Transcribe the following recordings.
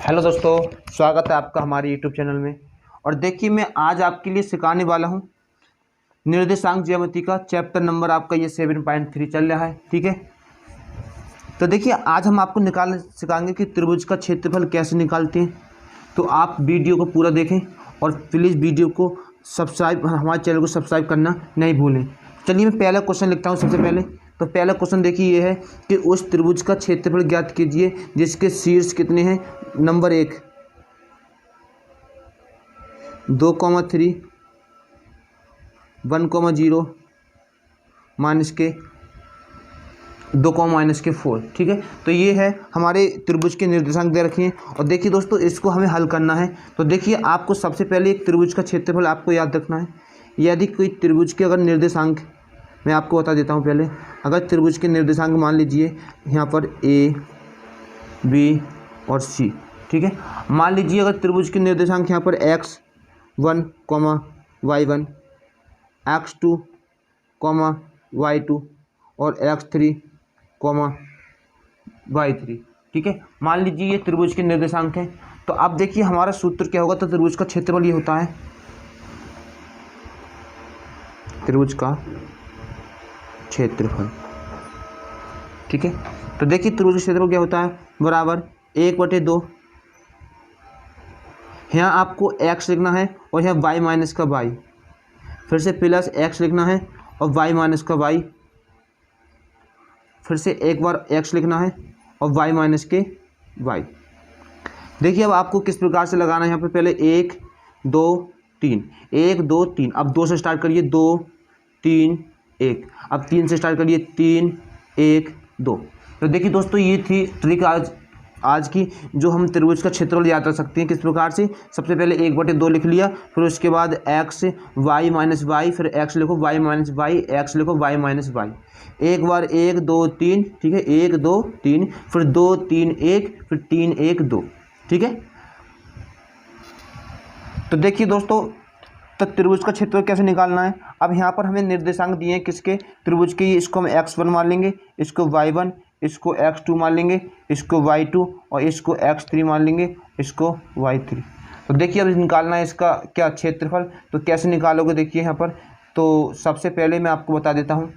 Hello दोस्तों, स्वागत है आपका हमारे यूट्यूब चैनल में। और देखिए, मैं आज आपके लिए सिखाने वाला हूं निर्देशांक ज्यामिति का चैप्टर नंबर आपका ये 7.3 चल रहा है। ठीक है, तो देखिए आज हम आपको सिखाएंगे कि त्रिभुज का क्षेत्रफल कैसे निकालते हैं। तो आप वीडियो को पूरा देखें और प्लीज़ वीडियो को सब्सक्राइब, हमारे चैनल को सब्सक्राइब करना नहीं भूलें। चलिए मैं पहला क्वेश्चन लिखता हूँ सबसे पहले। तो पहला क्वेश्चन देखिए ये है कि उस त्रिभुज का क्षेत्रफल ज्ञात कीजिए जिसके शीर्ष कितने हैं। नंबर 1 2,3 1,0 -2, ठीक है। तो ये है हमारे त्रिभुज के निर्देशांक दे रखे हैं। और देखिए दोस्तों, इसको हमें हल करना है। तो देखिए आपको सबसे पहले एक त्रिभुज का क्षेत्रफल आपको याद रखना है। यदि कोई त्रिभुज के अगर निर्देशांक, मैं आपको बता देता हूँ पहले। अगर त्रिभुज के निर्देशांक मान लीजिए यहाँ पर A, B और C, ठीक है। मान लीजिए अगर त्रिभुज के निर्देशांक यहाँ पर x1, y1, x2, y2 और x3, y3, ठीक है। मान लीजिए ये त्रिभुज के निर्देशांक हैं। तो अब देखिए हमारा सूत्र क्या होगा। तो त्रिभुज का क्षेत्रफल ये होता है, त्रिभुज का क्षेत्रफल, ठीक है। तो देखिए त्रिभुज का क्षेत्रफल क्या होता है, बराबर 1/2। यहाँ आपको x लिखना है और यहाँ y माइनस का y, फिर से प्लस x लिखना है और y माइनस का y, फिर से एक बार x लिखना है और y माइनस के y। देखिए अब आपको किस प्रकार से लगाना है। यहाँ पे पहले 1 2 3, 1 2 3। अब 2 से स्टार्ट करिए, 2 3 1। अब 3 से स्टार्ट करिए, 3 1 2। तो देखिए दोस्तों, ये थी ट्रिक आज की, जो हम त्रिभुज का क्षेत्रफल याद रख सकते हैं। किस प्रकार से, सबसे पहले 1/2 लिख लिया, फिर उसके बाद x y माइनस वाई, फिर x लिखो y माइनस वाई, x लिखो y माइनस वाई। एक बार 1 2 3, ठीक है, 1 2 3, फिर 2 3 1, फिर 3 1 2, ठीक है। तो देखिए दोस्तों, तो त्रिभुज का क्षेत्रफल कैसे निकालना है। अब यहाँ पर हमें निर्देशांक दिए हैं किसके, त्रिभुज के। इसको हम x1 मान लेंगे, इसको y1, इसको x2 मान लेंगे, इसको y2 और इसको x3 मान लेंगे, इसको y3। तो देखिए अब निकालना है इसका क्या, क्षेत्रफल। तो कैसे निकालोगे, देखिए यहाँ पर। तो सबसे पहले मैं आपको बता देता हूँ,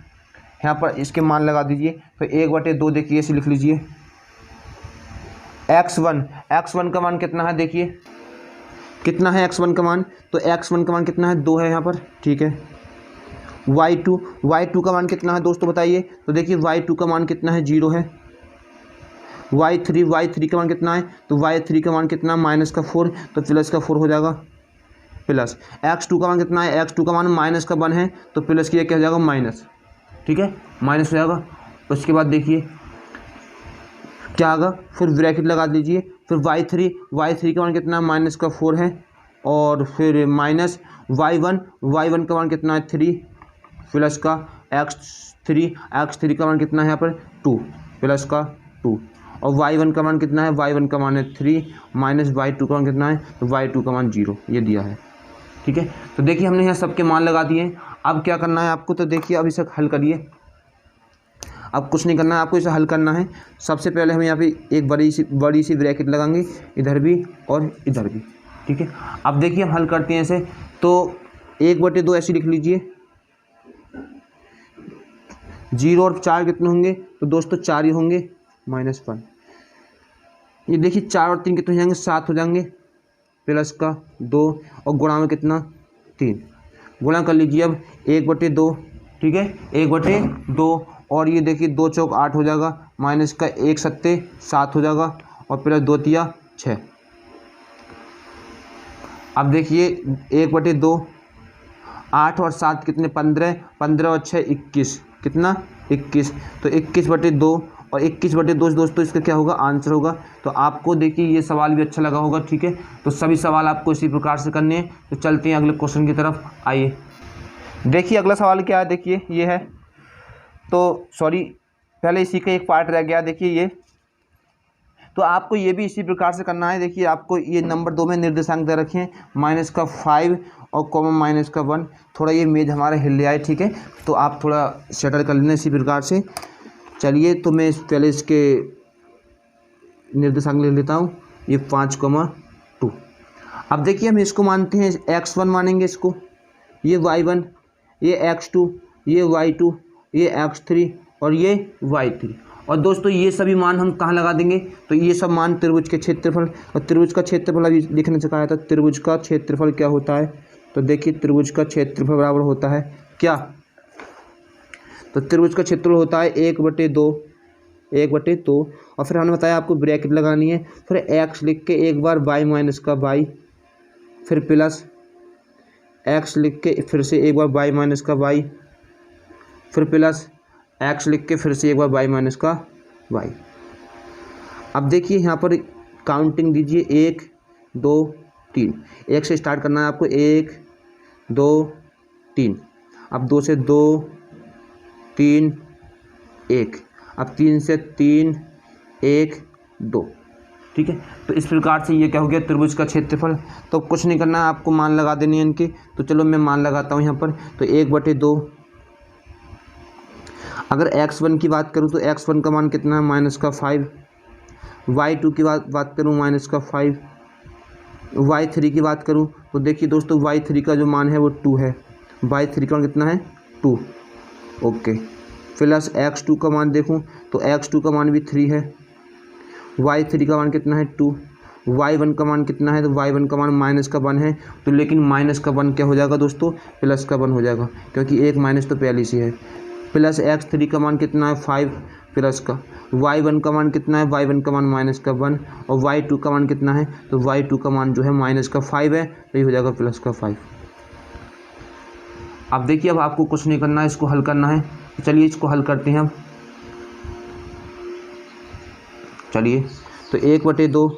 यहाँ पर इसके मान लगा दीजिए। तो 1/2 देखिए ऐसे लिख लीजिए। x1 का मान कितना है, देखिए कितना है x1 का मान। तो x1 का मान कितना है, 2 है यहाँ पर, ठीक है। y2 का मान कितना है दोस्तों, बताइए। तो देखिए y2 का मान कितना है, 0 है। y3 का मान कितना है, तो y3 का मान कितना, -4, तो प्लस का 4 हो जाएगा, प्लस। x2 का मान कितना है, x2 का मान -1 है, तो प्लस किया क्या हो जाएगा, माइनस, ठीक है, माइनस हो जाएगा। उसके बाद देखिए क्या आएगा, फिर ब्रैकेट लगा दीजिए। फिर y3 का मान कितना, -4 है, और फिर माइनस y1 का मान कितना है, 3, प्लस का x3 का मान कितना है यहाँ पर, 2, प्लस का 2, और y1 का मान कितना है, y1 का मान है 3, माइनस y2 का मान कितना है, तो y2 का मान 0, ये दिया है, ठीक है। तो देखिए हमने यहाँ सबके मान लगा दिए। अब क्या करना है आपको, तो देखिए अब इसे हल करिए। अब कुछ नहीं करना है आपको, इसे हल करना है। सबसे पहले हम यहाँ पे एक बड़ी सी ब्रैकेट लगाएंगे, इधर भी और इधर भी, ठीक है। अब देखिए हम हल करते हैं इसे। तो 1/2 ऐसे लिख लीजिए। 0 और 4 कितने होंगे, तो दोस्तों 4 ही होंगे, -1। ये देखिए 4 और 3 कितने हो जाएंगे, 7 हो जाएंगे, प्लस का 2, और गुणा में कितना, 3। गुणा कर लीजिए अब 1/2, ठीक है, 1/2। और ये देखिए 2 चौक 8 हो जाएगा, माइनस का 1 सत्ते 7 हो जाएगा, और प्लस 2 तिया 6। अब देखिए 1/2, 8 और 7 कितने, 15, 15 और 6 21, कितना, 21। तो 21/2 और 21/2 दोस्तों इसका क्या होगा, आंसर होगा। तो आपको देखिए ये सवाल भी अच्छा लगा होगा, ठीक है। तो सभी सवाल आपको इसी प्रकार से करने हैं। तो चलते हैं अगले क्वेश्चन की तरफ, आइए। देखिए अगला सवाल क्या है, देखिए ये है। तो सॉरी, पहले इसी का एक पार्ट रह गया, देखिए ये। तो आपको ये भी इसी प्रकार से करना है। देखिए आपको ये नंबर 2 में निर्देशांक दे रखे हैं, -5 और -1। थोड़ा ये मेज हमारा हिल रहा है, ठीक है, तो आप थोड़ा सेटल कर लेना इसी प्रकार से। चलिए तो मैं पहले इसके निर्देशांक लिख लेता हूँ। ये 5,2। अब देखिए हम इसको मानते हैं x1 मानेंगे, इसको ये y1, ये x2, ये y2, ये x3 और ये y3। और दोस्तों ये सभी मान हम कहाँ लगा देंगे, तो ये सब मान त्रिभुज के क्षेत्रफल, और त्रिभुज का क्षेत्रफल अभी लिखने से कहा था, त्रिभुज का क्षेत्रफल क्या होता है, तो देखिए त्रिभुज का क्षेत्रफल बराबर होता है क्या, तो त्रिभुज का क्षेत्रफल होता है 1/2 और फिर हमने बताया आपको ब्रैकेट लगानी है, फिर x लिख के एक बार y माइनस का y, फिर प्लस x लिख के फिर से एक बार y माइनस का y, फिर प्लस x लिख के फिर से एक बार y माइनस का y। अब देखिए यहाँ पर काउंटिंग दीजिए 1 2 3, 1 से स्टार्ट करना है आपको, 1 2 3, अब 2 से 2 3 1, अब 3 से 3 1 2, ठीक है। तो इस प्रकार से ये क्या हो गया, त्रिभुज का क्षेत्रफल। तो कुछ नहीं करना है आपको, मान लगा देनी है इनके। तो चलो मैं मान लगाता हूँ यहाँ पर, तो 1/2। अगर x1 की बात करूँ तो x1 का मान कितना है, -5। y2 की बात करूँ -5। y3 की बात करूँ तो देखिए दोस्तों y3 का जो मान है वो 2 है, y3 का मान कितना है 2, ओके। प्लस x2 का मान देखूँ तो x2 का मान भी 3 है, y3 का मान कितना है 2, y1 का मान कितना है, तो y1 का मान -1 है, तो लेकिन -1 क्या हो जाएगा दोस्तों, +1 हो जाएगा, क्योंकि एक माइनस तो पहले से है। प्लस x3 का मान कितना है 5 प्लस का, y1 का मान कितना है, y1 का मान -1 और y2 का मान कितना है, तो y2 का मान जो है -5 है, तो ये हो जाएगा +5। अब देखिए अब आपको कुछ नहीं करना है, इसको हल करना है। तो चलिए इसको हल करते हैं अब। चलिए तो 1/2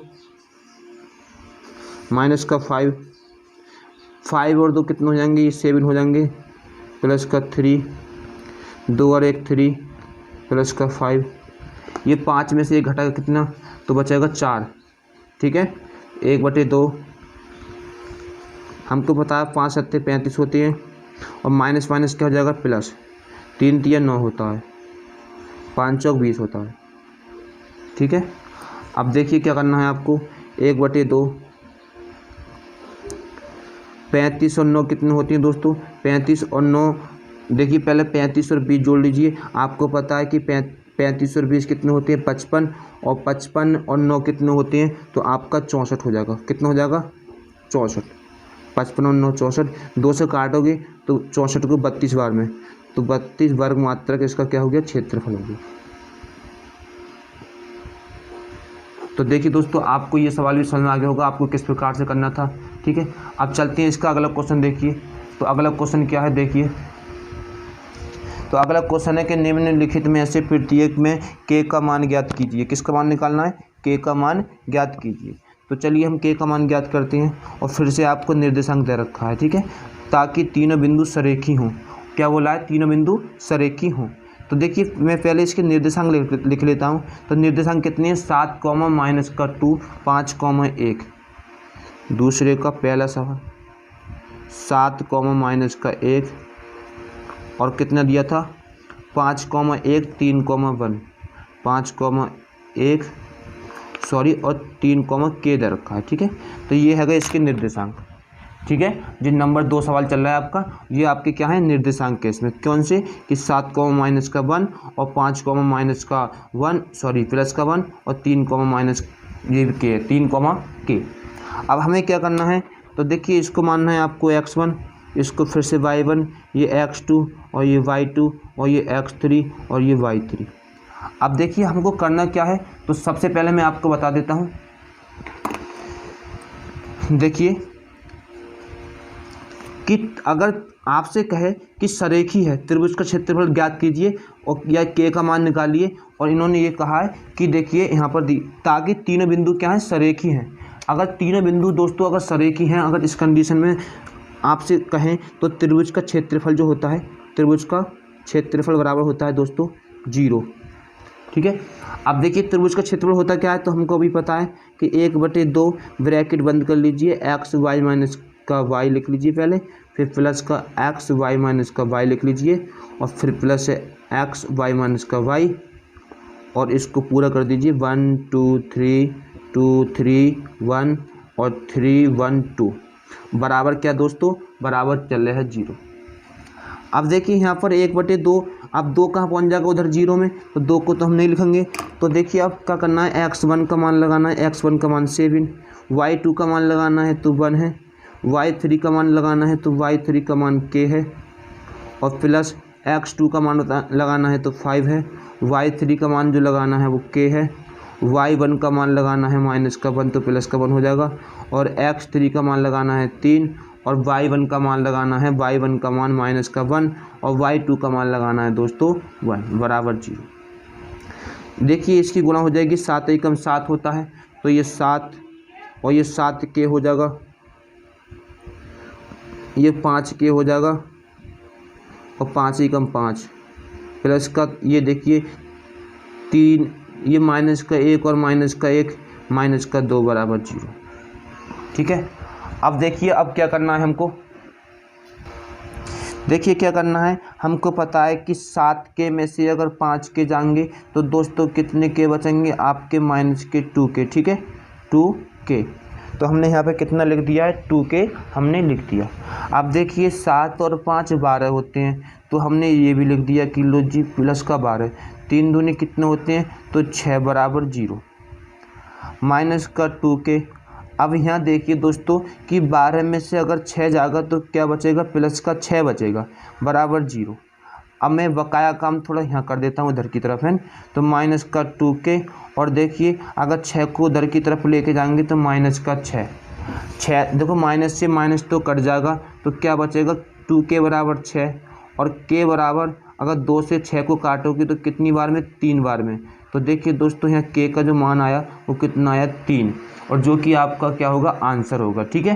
-5 और 2 कितने हो जाएंगे, ये 7 हो जाएंगे, प्लस का 3, 2 और 1 3, प्लस का 5, ये 5 में से एक घटा कितना, तो बचेगा 4, ठीक है। 1/2 हमको पता है 5 7 35 होते हैं, और माइनस क्या हो जाएगा, प्लस 3 3 9 होता है, 5 चौक 20 होता है, ठीक है। अब देखिए क्या करना है आपको, 1/2 35 और 9 कितने होती हैं दोस्तों, 35 और 9, देखिए पहले 35 और 20 जोड़ लीजिए। आपको पता है कि 35 और 20 कितने होते हैं 55, और 55 और 9 कितने होते हैं, तो आपका 64 हो जाएगा। कितना हो जाएगा 64, 55 और 9 64, 2 से काटोगे तो 64 को 32 बार में, तो 32 वर्ग मात्रक इसका क्या हो गया, क्षेत्रफल हो गया। तो देखिए दोस्तों आपको ये सवाल भी समझ में आ गया होगा आपको किस प्रकार से करना था, ठीक है। अब चलते हैं इसका अगला क्वेश्चन देखिए। तो अगला क्वेश्चन क्या है देखिए, तो अगला क्वेश्चन है कि निम्नलिखित में से प्रत्येक में k का मान ज्ञात कीजिए। किसका मान निकालना है, k का मान ज्ञात कीजिए। तो चलिए हम k का मान ज्ञात करते हैं, और फिर से आपको निर्देशांक दे रखा है, ठीक है, ताकि तीनों बिंदु सरेखी हों। क्या बोला है, तीनों बिंदु सरेखी हों। तो देखिए मैं पहले इसके निर्देशांक लिख लेता हूँ। तो निर्देशांक कितने हैं, 7, -2, 5, 1। दूसरे का पहला सवाल 7, -1 और कितना दिया था 5, 1, 3, 1, 5, 1 सॉरी और 3, k दे रखा है, ठीक है। तो ये है इसके निर्देशांक, ठीक है। जिन नंबर 2 सवाल चल रहा है आपका, ये आपके क्या है निर्देशांक के इसमें, कौन से कि 7, -1 और 5, -1 सॉरी प्लस का 1 और 3, ये के 3, k। अब हमें क्या करना है, तो देखिए इसको मानना है आपको x1, इसको फिर से y1, ये x2 और ये y2 और ये x3 और ये y3। अब देखिए हमको करना क्या है, तो सबसे पहले मैं आपको बता देता हूँ। देखिए कि अगर आपसे कहे कि सरेखी है, त्रिभुज का क्षेत्रफल ज्ञात कीजिए और या k का मान निकालिए, और इन्होंने ये कहा है कि देखिए यहाँ पर ताकि तीनों बिंदु क्या हैं, सरेखी हैं। अगर तीनों बिंदु दोस्तों अगर सरेखी हैं, अगर इस कंडीशन में आपसे कहें, तो त्रिभुज का क्षेत्रफल जो होता है, त्रिभुज का क्षेत्रफल बराबर होता है दोस्तों 0, ठीक है। अब देखिए त्रिभुज का क्षेत्रफल होता क्या है, तो हमको अभी पता है कि 1/2 ब्रैकेट बंद कर लीजिए, x y माइनस का y लिख लीजिए पहले, फिर प्लस का x y माइनस का y लिख लीजिए, और फिर प्लस x y माइनस का y, और इसको पूरा कर दीजिए 1 2 3 2 3 1 और 3 1 2 बराबर क्या दोस्तों, बराबर चल रहा है 0। अब देखिए यहाँ पर 1/2, अब 2 कहाँ पहुँच जाएगा उधर 0 में, तो 2 को तो हम नहीं लिखेंगे। तो देखिए अब क्या करना है, x1 का मान लगाना है, x1 का मान 7, y2 का मान लगाना है तो 1 है, y3 का मान लगाना है तो y3 का मान k है, और प्लस x2 का मान लगाना है तो 5 है, y3 का मान जो लगाना है वो k है, y1 का मान लगाना है -1 तो प्लस का 1 हो जाएगा, और x3 का मान लगाना है 3, और y1 का मान लगाना है, y1 का मान -1 और y2 का मान लगाना है दोस्तों 1 बराबर 0। देखिए इसकी गुणा हो जाएगी, 7 एकम 7 होता है, तो ये 7 और ये 7 के हो जाएगा, ये 5 के हो जाएगा, और 5 एकम 5 प्लस का ये देखिए 3, ये -1 और -1 -2 बराबर 0। ठीक है, अब देखिए अब क्या करना है हमको, देखिए क्या करना है, हमको पता है कि 7 के में से अगर 5 के जाएंगे तो दोस्तों कितने के बचेंगे आपके, -2 के। ठीक है, 2 के, तो हमने यहाँ पे कितना लिख दिया है, 2 के हमने लिख दिया। अब देखिए 7 और 5 12 होते हैं, तो हमने ये भी लिख दिया कि लो जी प्लस का 12, 3 दूनी कितने होते हैं, तो 6 बराबर 0, -2 के। अब यहाँ देखिए दोस्तों कि 12 में से अगर 6 जाएगा तो क्या बचेगा, प्लस का 6 बचेगा बराबर 0। अब मैं बकाया काम थोड़ा यहाँ कर देता हूँ इधर की तरफ है, तो -2 के, और देखिए अगर 6 को उधर की तरफ लेके जाएंगे तो -6 देखो माइनस से माइनस तो कट जाएगा, तो क्या बचेगा, 2 के बराबर 6, और के बराबर अगर 2 से 6 को काटोगे तो कितनी बार में, 3 बार में। तो देखिए दोस्तों यहाँ के का जो मान आया वो कितना आया, 3, और जो कि आपका क्या होगा, आंसर होगा। ठीक है,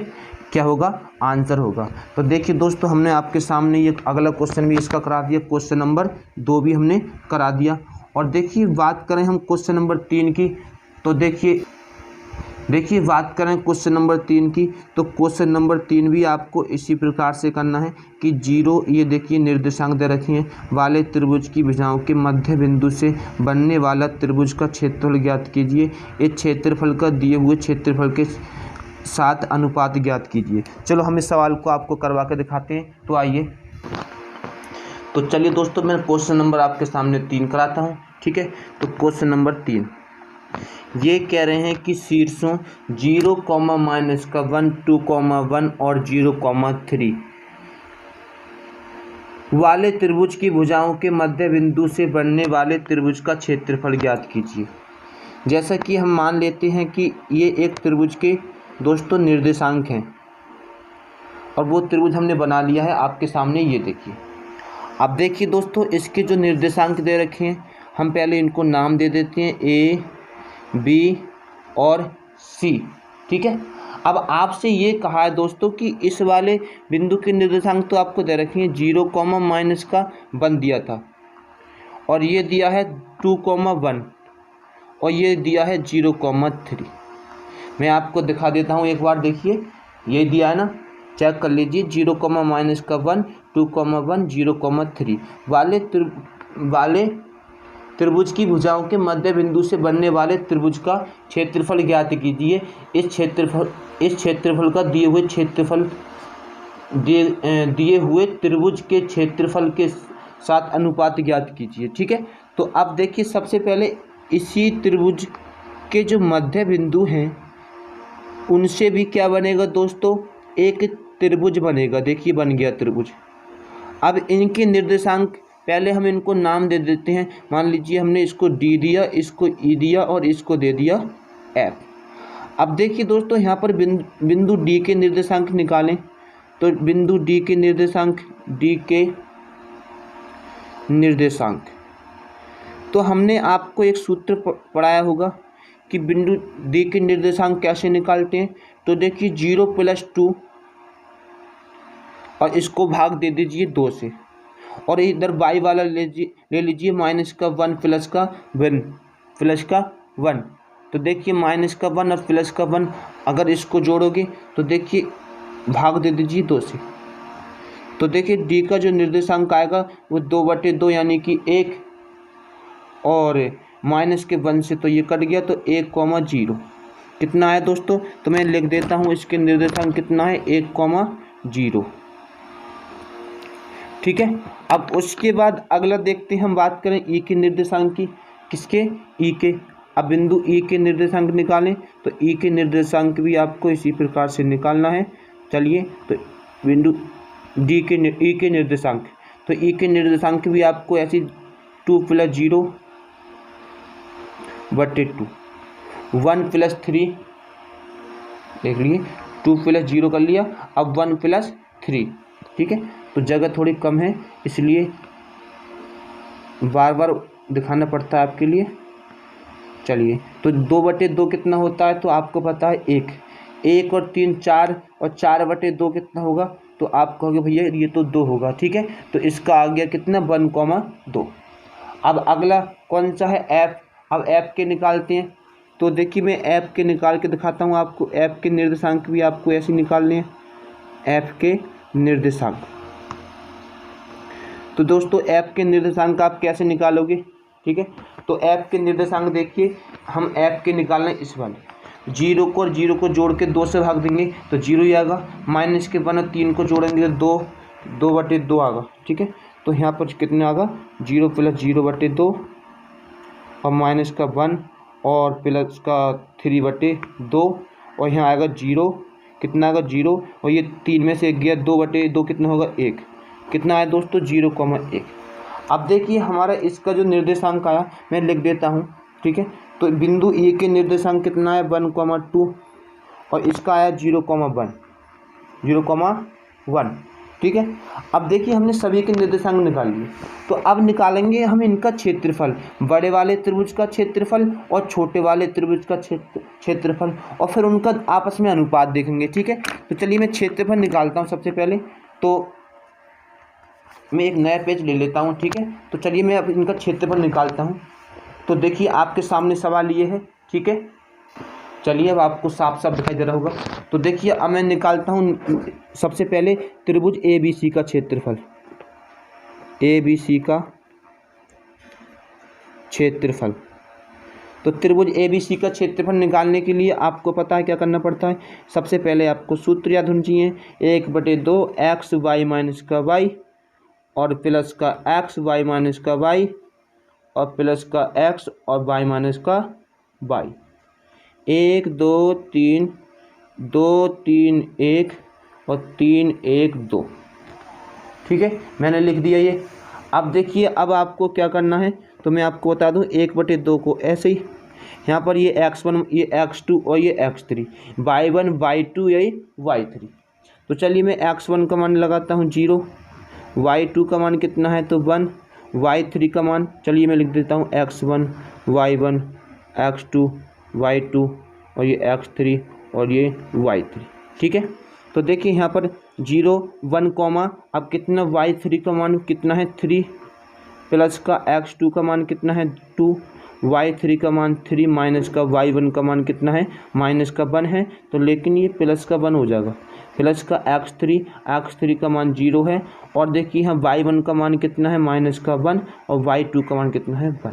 क्या होगा, आंसर होगा। तो देखिए दोस्तों हमने आपके सामने ये अगला क्वेश्चन भी इसका करा दिया, क्वेश्चन नंबर 2 भी हमने करा दिया। और देखिए बात करें हम क्वेश्चन नंबर 3 की, तो देखिए बात करें क्वेश्चन नंबर 3 की, तो क्वेश्चन नंबर 3 भी आपको इसी प्रकार से करना है कि 0, ये देखिए निर्देशांक दे रखे हैं, वाले त्रिभुज की भुजाओं के मध्य बिंदु से बनने वाला त्रिभुज का क्षेत्रफल ज्ञात कीजिए, इस क्षेत्रफल का दिए हुए क्षेत्रफल के साथ अनुपात ज्ञात कीजिए। चलो हम इस सवाल को आपको करवा के दिखाते हैं, तो आइए। तो चलिए दोस्तों मैं क्वेश्चन नंबर आपके सामने 3 कराता हूँ। ठीक है, तो क्वेश्चन नंबर 3 ये कह रहे हैं कि शीर्षों 0, -1, 2, 1 और 0, 3 वाले त्रिभुज की भुजाओं के मध्य बिंदु से बनने वाले त्रिभुज का क्षेत्रफल ज्ञात कीजिए। जैसा कि हम मान लेते हैं कि ये एक त्रिभुज के दोस्तों निर्देशांक हैं, और वो त्रिभुज हमने बना लिया है आपके सामने, ये देखिए। अब देखिए दोस्तों इसके जो निर्देशांक दे रखे हैं, हम पहले इनको नाम दे देते हैं, A, B और C। ठीक है, अब आपसे ये कहा है दोस्तों कि इस वाले बिंदु के निर्देशांक तो आपको दे रखे हैं, 0, -1 दिया था, और ये दिया है 2, 1 और ये दिया है 0, 3। मैं आपको दिखा देता हूँ एक बार, देखिए ये दिया है ना, चेक कर लीजिए, 0, -1, 2, 1, 0, 3 वाले त्रिभुज की भुजाओं के मध्य बिंदु से बनने वाले त्रिभुज का क्षेत्रफल ज्ञात कीजिए, इस क्षेत्रफल का दिए हुए त्रिभुज के क्षेत्रफल के साथ अनुपात ज्ञात कीजिए। ठीक है, तो अब देखिए सबसे पहले इसी त्रिभुज के जो मध्य बिंदु हैं उनसे भी क्या बनेगा दोस्तों, एक त्रिभुज बनेगा। देखिए बन गया त्रिभुज। अब इनके निर्देशांक पहले हम इनको नाम दे देते हैं, मान लीजिए हमने इसको D दिया, इसको E दिया और इसको दे दिया F। अब देखिए दोस्तों यहाँ पर बिंदु D के निर्देशांक निकालें, तो बिंदु D के निर्देशांक तो हमने आपको एक सूत्र पढ़ाया होगा कि बिंदु D के निर्देशांक कैसे निकालते हैं। तो देखिए 0 + 2 और इसको भाग दे दीजिए 2 से, और इधर y वाला ले लीजिए -1 प्लस का 1। तो देखिए -1 और +1 अगर इसको जोड़ोगे तो देखिए भाग दे दीजिए 2 से। तो देखिए D का जो निर्देशांक आएगा वो 2/2 यानी कि 1, और -1 से तो ये कट गया, तो 1, 0। कितना है दोस्तों, तो मैं लिख देता हूँ इसके निर्देशांक कितना है 1,0। ठीक है। अब उसके बाद अगला देखते हैं, हम बात करें ई के निर्देशांक की। किसके? ई के। अब बिंदु ई के निर्देशांक निकालें, तो ई के निर्देशांक भी आपको इसी प्रकार से निकालना है। चलिए, तो बिंदु डी के ई के निर्देशांक, तो ई के निर्देशांक भी आपको ऐसी 2 + 0/2, 1 + 3 देख लिए, 2 + 0 कर लिया, अब 1 + 3। ठीक है, तो जगह थोड़ी कम है इसलिए बार बार दिखाना पड़ता है आपके लिए। चलिए, तो 2/2 कितना होता है, तो आपको पता है 1, 1 और 3 4, और 4/2 कितना होगा, तो आप कहोगे भैया ये तो 2 होगा। ठीक है, तो इसका आ गया कितना 1,2। अब अगला कौन सा है? एफ। अब एफ के निकालते हैं, तो देखिए मैं एफ के निकाल के दिखाता हूँ आपको। एफ के निर्देशांक भी आपको ऐसे निकालने हैं, एफ के निर्देशांक। तो दोस्तों एफ के निर्देशांक आप कैसे निकालोगे? ठीक है, तो एफ के निर्देशांक देखिए, हम एफ के निकालना है इस वाले 0 को और 0 को जोड़ के 2 से भाग देंगे तो 0 ही आएगा, माइनस के 1 और 3 को जोड़ेंगे तो 2/2 आएगा। ठीक है, तो यहाँ पर कितना आएगा 0 + 0/2 और माइनस का 1 और प्लस का 3/2, और यहाँ आएगा 0, कितना आएगा 0, और ये 3 में से 1 गया, 2/2 कितना होगा 1, कितना आया दोस्तों 0,1। अब देखिए हमारा इसका जो निर्देशांक आया मैं लिख देता हूँ। ठीक है, तो बिंदु ए के निर्देशांक कितना है 1,2, और इसका आया 0,1। ठीक है, अब देखिए हमने सभी के निर्देशांक निकाल लिए, तो अब निकालेंगे हम इनका क्षेत्रफल, बड़े वाले त्रिभुज का क्षेत्रफल और छोटे वाले त्रिभुज का क्षेत्रफल, और फिर उनका आपस में अनुपात देखेंगे। ठीक है, तो चलिए मैं क्षेत्रफल निकालता हूँ सबसे पहले। तो मैं एक नया पेज ले लेता हूँ। ठीक है, तो चलिए मैं अब इनका क्षेत्रफल निकालता हूँ। तो देखिए आपके सामने सवाल ये है। ठीक है, चलिए अब आपको साफ साफ दिखाई दे रहा होगा। तो देखिए अब मैं निकालता हूँ सबसे पहले त्रिभुज ABC का क्षेत्रफल, ABC का क्षेत्रफल। तो त्रिभुज ABC का क्षेत्रफल निकालने के लिए आपको पता है क्या करना पड़ता है। सबसे पहले आपको सूत्र याद होना चाहिए, 1/2 x y माइनस का y और प्लस का x y माइनस का y और प्लस का x और y माइनस का y। 1 2 3 2 3 1 और 3 1 2। ठीक है, मैंने लिख दिया ये। अब देखिए अब आपको क्या करना है, तो मैं आपको बता दूं 1/2 को ऐसे ही, यहाँ पर ये x1 ये x2 और ये x3, y1 y2 ये y3। तो चलिए मैं x1 का मान लगाता हूँ 0, y2 का मान कितना है तो 1, y3 का मान चलिए मैं लिख देता हूँ x1 y1 x2 y2 और ये x3 और ये y3। ठीक है, तो देखिए यहाँ पर 0 1 कॉमा, अब कितना y3 का मान कितना है 3, प्लस का x2 का मान कितना है 2, y3 का मान 3, माइनस का y1 का मान कितना है माइनस का 1 है, तो लेकिन ये प्लस का 1 हो जाएगा, प्लस का x3 का मान 0 है, और देखिए यहाँ y1 का मान कितना है माइनस का 1 और y2 का मान कितना है 1।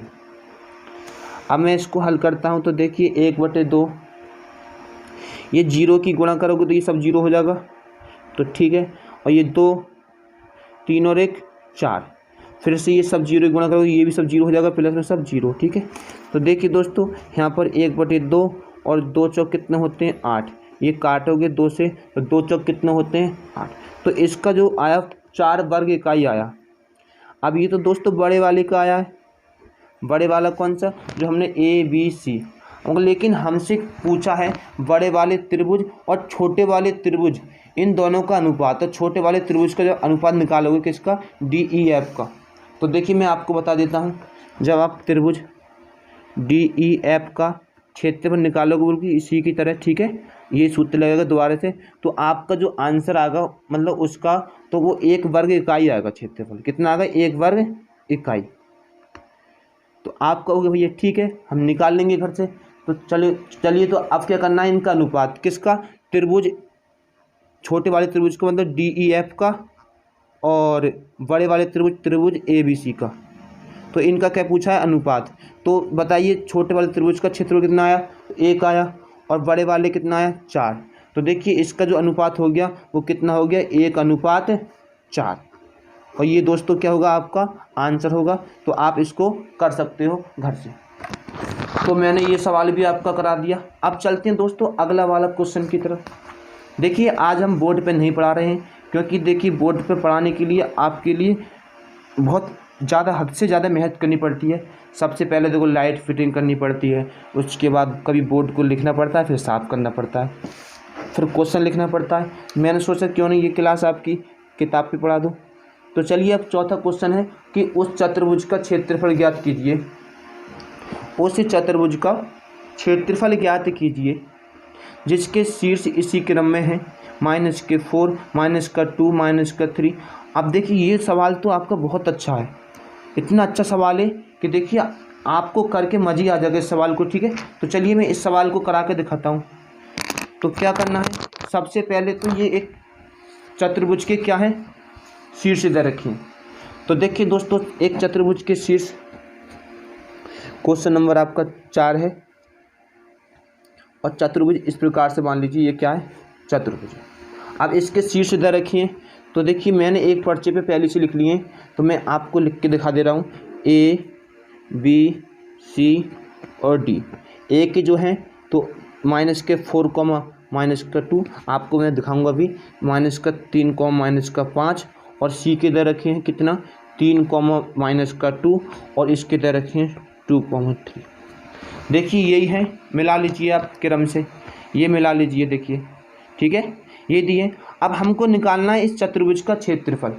अब मैं इसको हल करता हूँ, तो देखिए 1/2 ये 0 की गुणा करोगे तो ये सब 0 हो जाएगा, तो ठीक है, और ये 2 3 और 1 4, फिर से ये सब 0 गुणा करोगे ये भी सब 0 हो जाएगा, प्लस में सब 0। ठीक है, तो देखिए दोस्तों यहाँ पर 1/2 और 2 चौक कितने होते हैं 8, ये काटोगे 2 से तो 2 चौक कितने होते हैं 8, तो इसका जो आया 4 वर्ग इकाई आया। अब ये तो दोस्तों बड़े वाले का आया है, बड़े वाला कौन सा जो हमने ABC, लेकिन हमसे पूछा है बड़े वाले त्रिभुज और छोटे वाले त्रिभुज इन दोनों का अनुपात, तो छोटे वाले त्रिभुज का जो अनुपात निकालोगे किसका DEF का। तो देखिए मैं आपको बता देता हूँ, जब आप त्रिभुज DEF का क्षेत्रफल निकालोगे बिल्कुल इसी की तरह, ठीक है, ये सूत्र लगेगा दोबारा से, तो आपका जो आंसर आएगा मतलब उसका, तो वो 1 वर्ग इकाई आएगा क्षेत्रफल, कितना आएगा 1 वर्ग इकाई। तो आप कहोगे भैया ठीक है हम निकाल लेंगे घर से, तो चलिए तो अब क्या करना है, इनका अनुपात किसका, त्रिभुज छोटे वाले त्रिभुज का मतलब DEF का और बड़े वाले त्रिभुज ABC का, तो इनका क्या पूछा है अनुपात। तो बताइए छोटे वाले त्रिभुज का क्षेत्रफल कितना आया, 1 आया, और बड़े वाले कितना है 4। तो देखिए इसका जो अनुपात हो गया वो कितना हो गया 1:4। और ये दोस्तों क्या होगा आपका आंसर होगा। तो आप इसको कर सकते हो घर से। तो मैंने ये सवाल भी आपका करा दिया। अब चलते हैं दोस्तों अगला वाला क्वेश्चन की तरफ। देखिए आज हम बोर्ड पे नहीं पढ़ा रहे हैं, क्योंकि देखिए बोर्ड पे पढ़ाने के लिए आपके लिए बहुत ज़्यादा हद से ज़्यादा मेहनत करनी पड़ती है। सबसे पहले देखो लाइट फिटिंग करनी पड़ती है, उसके बाद कभी बोर्ड को लिखना पड़ता है, फिर साफ़ करना पड़ता है, फिर क्वेश्चन लिखना पड़ता है। मैंने सोचा क्यों नहीं ये क्लास आपकी किताब पे पढ़ा दूँ। तो चलिए अब चौथा क्वेश्चन है कि उस चतुर्भुज का क्षेत्रफल ज्ञात कीजिए। उस चतुर्भुज का क्षेत्रफल ज्ञात कीजिए जिसके शीर्ष इसी क्रम में है -4, -2, -3। अब देखिए ये सवाल तो आपका बहुत अच्छा है, इतना अच्छा सवाल है कि देखिए आपको करके मज़ा ही आ जाएगा इस सवाल को। ठीक है, तो चलिए मैं इस सवाल को करा के दिखाता हूँ। तो क्या करना है, सबसे पहले तो ये एक चतुर्भुज के क्या है शीर्ष इधर रखिए। तो देखिए दोस्तों एक चतुर्भुज के शीर्ष, क्वेश्चन नंबर आपका 4 है, और चतुर्भुज इस प्रकार से मान लीजिए ये क्या है चतुर्भुज। अब इसके शीर्ष इधर रखिए। तो देखिए मैंने एक पर्चे पे पहले से लिख लिए, तो मैं आपको लिख के दिखा दे रहा हूँ A, B, C और D। A के जो हैं तो -4, -2 आपको मैं दिखाऊंगा अभी, -3, -5, और C के इधर रखे हैं कितना 3, -2, और इसके इधर रखे हैं 2,3। देखिए यही है, मिला लीजिए आप क्रम से, ये मिला लीजिए देखिए। ठीक है, ये दिए। अब हमको निकालना है इस चतुर्भुज का क्षेत्रफल।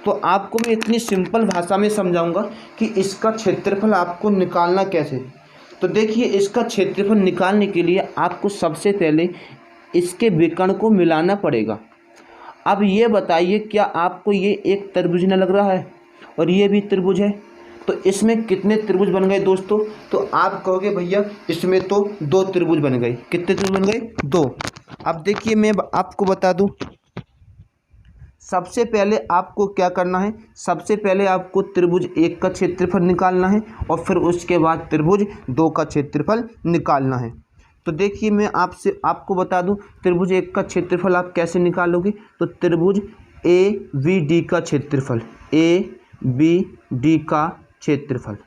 तो आपको मैं इतनी सिंपल भाषा में समझाऊंगा कि इसका क्षेत्रफल आपको निकालना कैसे। तो देखिए इसका क्षेत्रफल निकालने के लिए आपको सबसे पहले इसके विकर्ण को मिलाना पड़ेगा। अब ये बताइए क्या आपको ये एक त्रिभुज न लग रहा है, और ये भी त्रिभुज है, तो इसमें कितने त्रिभुज बन गए दोस्तों। तो आप कहोगे भैया इसमें तो 2 त्रिभुज बन गए। कितने त्रिभुज बन गए 2। अब देखिए मैं आपको बता दूं, सबसे पहले आपको क्या करना है, सबसे पहले आपको त्रिभुज 1 का क्षेत्रफल निकालना है, और फिर उसके बाद त्रिभुज 2 का क्षेत्रफल निकालना है। तो देखिए मैं आपको बता दूं त्रिभुज 1 का क्षेत्रफल आप कैसे निकालोगे। तो त्रिभुज ABD का क्षेत्रफल, ABD का क्षेत्रफल,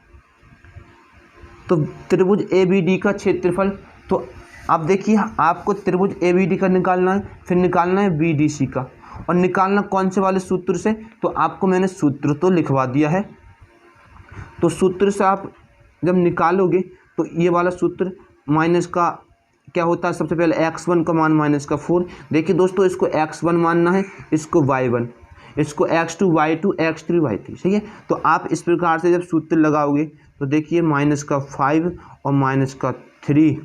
तो त्रिभुज ABD का क्षेत्रफल। तो अब देखिए आपको त्रिभुज ABD का निकालना है, फिर निकालना है BDC का, और निकालना कौन से वाले सूत्र से। तो आपको मैंने सूत्र तो लिखवा दिया है। तो सूत्र से आप जब निकालोगे तो ये वाला सूत्र माइनस का क्या होता है, सबसे पहले x1 का मान -4। देखिए दोस्तों इसको x1 मानना है, इसको y1, इसको x2 y2 x3 y3। सही है, तो आप इस प्रकार से जब सूत्र लगाओगे तो देखिए -5 और -3।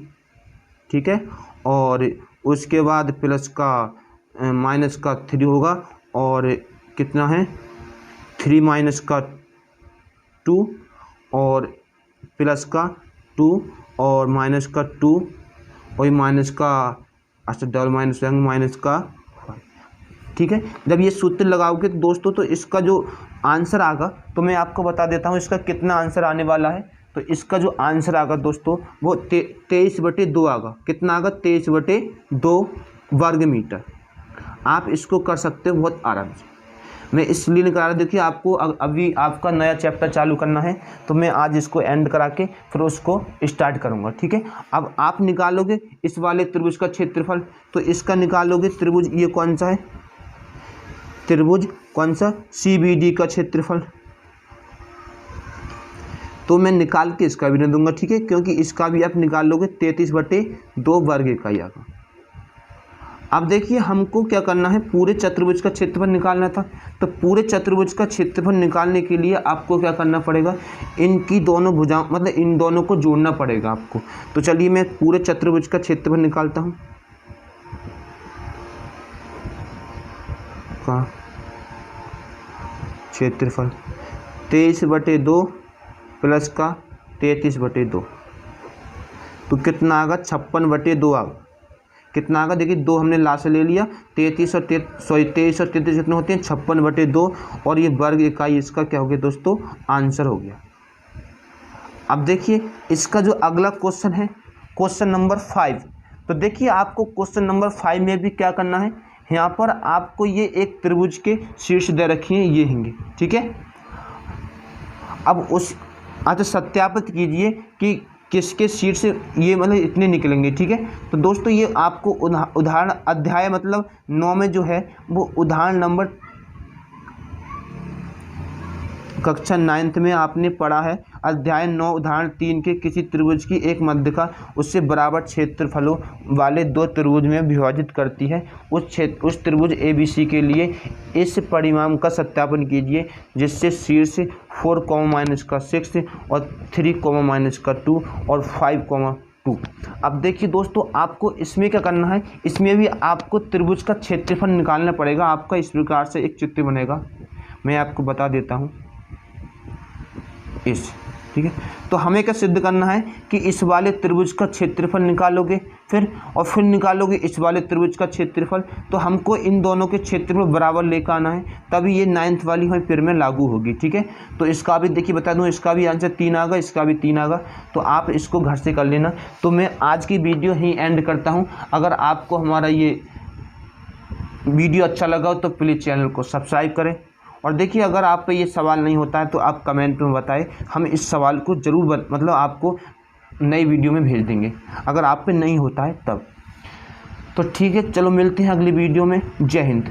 ठीक है, और उसके बाद प्लस का -3 होगा, और कितना है 3 -2, और प्लस का 2, और -2, और माइनस का अच्छा डबल माइनस -5। ठीक है, जब ये सूत्र लगाओगे तो दोस्तों तो इसका जो आंसर आएगा, तो मैं आपको बता देता हूँ इसका कितना आंसर आने वाला है। तो इसका जो आंसर आएगा दोस्तों वो 23/2 आएगा। कितना आएगा 23/2 वर्ग मीटर। आप इसको कर सकते हो बहुत आराम से। मैं इसलिए निकाल रहा, देखिए आपको अभी आपका नया चैप्टर चालू करना है, तो मैं आज इसको एंड करा के फिर उसको स्टार्ट करूँगा। ठीक है, अब आप निकालोगे इस वाले त्रिभुज का क्षेत्रफल। तो इसका निकालोगे त्रिभुज ये कौन सा है, त्रिभुज कौन सा CBD का क्षेत्रफल। तो मैं निकाल के इसका भी नहीं दूंगा। ठीक है, क्योंकि इसका भी आप निकाल लोगे 33/2 वर्ग इकाई आएगा। अब देखिए हमको क्या करना है, पूरे चतुर्भुज का क्षेत्रफल निकालना था। तो पूरे चतुर्भुज का क्षेत्रफल निकालने के लिए आपको क्या करना पड़ेगा, इनकी दोनों भुजाओं मतलब इन दोनों को जोड़ना पड़ेगा आपको। तो चलिए मैं पूरे चतुर्भुज का क्षेत्रफल निकालता हूँ। का क्षेत्रफल 23/2 प्लस का 33/2, तो कितना आएगा 56/2 आएगा। कितना आएगा, देखिए 2 हमने लास्ट ले लिया, 23 और 33 कितने होते हैं 56/2, और ये वर्ग इकाई इसका क्या हो गया दोस्तों आंसर हो गया। अब देखिए इसका जो अगला क्वेश्चन है क्वेश्चन नंबर 5। तो देखिए आपको क्वेश्चन नंबर 5 में भी क्या करना है, यहाँ पर आपको ये एक त्रिभुज के शीर्ष दे रखी हैं, ये होंगे, ठीक है। अब उस अच्छा सत्यापित कीजिए कि किसके शीर्ष ये मतलब इतने निकलेंगे, ठीक है। तो दोस्तों ये आपको उदाहरण अध्याय मतलब 9 में जो है वो उदाहरण नंबर कक्षा 9th में आपने पढ़ा है। अध्याय 9 उदाहरण 3 के किसी त्रिभुज की एक मध्यिका उससे बराबर क्षेत्रफलों वाले दो त्रिभुज में विभाजित करती है। उस त्रिभुज ABC के लिए इस परिणाम का सत्यापन कीजिए जिससे शीर्ष 4, -6 और 3, -2 और 5, 2। अब देखिए दोस्तों आपको इसमें क्या करना है, इसमें भी आपको त्रिभुज का क्षेत्रफल निकालना पड़ेगा। आपका इस प्रकार से एक चित्र बनेगा, मैं आपको बता देता हूँ ठीक है। तो हमें क्या सिद्ध करना है कि इस वाले त्रिभुज का क्षेत्रफल निकालोगे फिर निकालोगे इस वाले त्रिभुज का क्षेत्रफल, तो हमको इन दोनों के क्षेत्रफल बराबर लेकर आना है, तभी ये 9th वाली हमें फिर में लागू होगी, ठीक है। तो इसका भी देखिए बता दूं, इसका भी आंसर 3 आ गया, इसका भी 3 आ गया, तो आप इसको घर से कर लेना। तो मैं आज की वीडियो ही एंड करता हूँ। अगर आपको हमारा ये वीडियो अच्छा लगा हो तो प्लीज़ चैनल को सब्सक्राइब करें, और देखिए अगर आप पे ये सवाल नहीं होता है तो आप कमेंट में बताएं, हम इस सवाल को ज़रूर मतलब आपको नई वीडियो में भेज देंगे अगर आप पे नहीं होता है तब। तो ठीक है, चलो मिलते हैं अगली वीडियो में। जय हिंद।